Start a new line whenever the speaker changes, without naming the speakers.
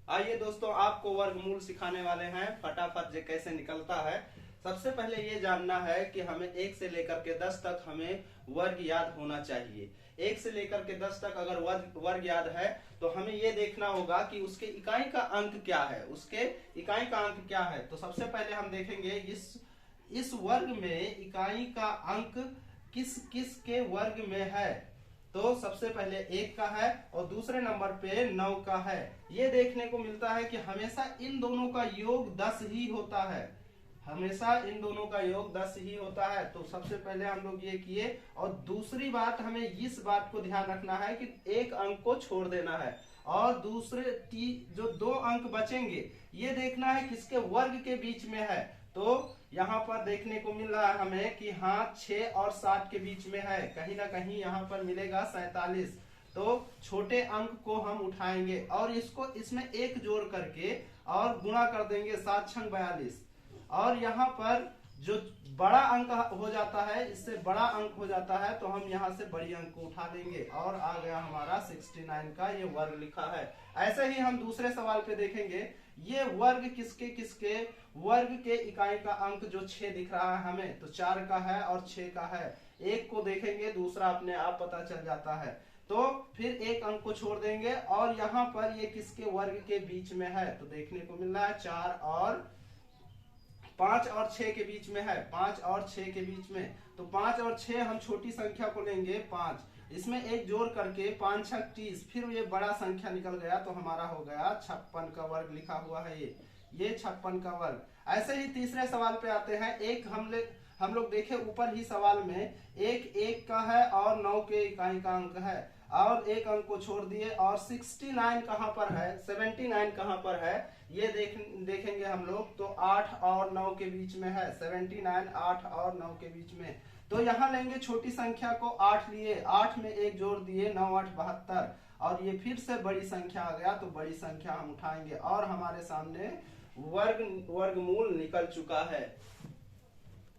आइए दोस्तों, आपको वर्गमूल सिखाने वाले हैं। फटाफट ये कैसे निकलता है। सबसे पहले ये जानना है कि हमें 1 से लेकर के 10 तक हमें वर्ग याद होना चाहिए। 1 से लेकर के 10 तक अगर वर्ग याद है तो हमें ये देखना होगा कि उसके इकाई का अंक क्या है। उसके इकाई का अंक क्या है, तो सबसे पहले हम देखेंगे इस वर्ग में इकाई का अंक किस किस के वर्ग में है। तो सबसे पहले 1 का है और दूसरे नंबर पे 9 का है। ये देखने को मिलता है कि हमेशा इन दोनों का योग 10 ही होता है। हमेशा इन दोनों का योग 10 ही होता है। तो सबसे पहले हम लोग ये किए। और दूसरी बात, हमें इस बात को ध्यान रखना है कि एक अंक को छोड़ देना है और दूसरे जो 2 अंक बचेंगे ये देखना है किसके वर्ग के बीच में है। तो यहाँ पर देखने को मिल रहा है हमें कि हाँ 6 और 7 के बीच में है। कहीं ना कहीं यहाँ पर मिलेगा 47। तो छोटे अंक को हम उठाएंगे और इसमें 1 जोड़ करके और गुणा कर देंगे, 7 छंग 42। और यहाँ पर जो बड़ा अंक हो जाता है, इससे बड़ा अंक हो जाता है, तो हम यहाँ से बड़ी अंक को उठा लेंगे और आ गया हमारा 69 का ये वर्ग लिखा है। ऐसे ही हम दूसरे सवाल पे देखेंगे। ये वर्ग किसके वर्ग के इकाई का अंक जो 6 दिख रहा है हमें, तो 4 का है और 6 का है। एक को देखेंगे, दूसरा अपने आप पता चल जाता है। तो फिर एक अंक को छोड़ देंगे और यहाँ पर ये किसके वर्ग के बीच में है, तो देखने को मिल रहा है 5 और 6 के बीच में है। 5 और 6 के बीच में, तो 5 और 6 हम छोटी संख्या को लेंगे 5, इसमें 1 जोड़ करके 5 6 30, फिर ये बड़ा संख्या निकल गया तो हमारा हो गया 56 का वर्ग लिखा हुआ है ये 56 का वर्ग। ऐसे ही तीसरे सवाल पे आते हैं। एक हम लोग देखे ऊपर ही सवाल में, 1 का है और 9 के इकाई का अंक है और एक अंक को छोड़ दिए। और 69 कहाँ पर है, 79 कहाँ पर है, ये देखेंगे हम लोग। तो 8 और 9 के बीच में है। 79 8 और 9 के बीच में। तो यहाँ लेंगे छोटी संख्या को, 8 लिए, 8 में 1 जोड़ दिए, 9 8 72 और ये फिर से बड़ी संख्या आ गया तो बड़ी संख्या हम उठाएंगे और हमारे सामने वर्गमूल निकल चुका है।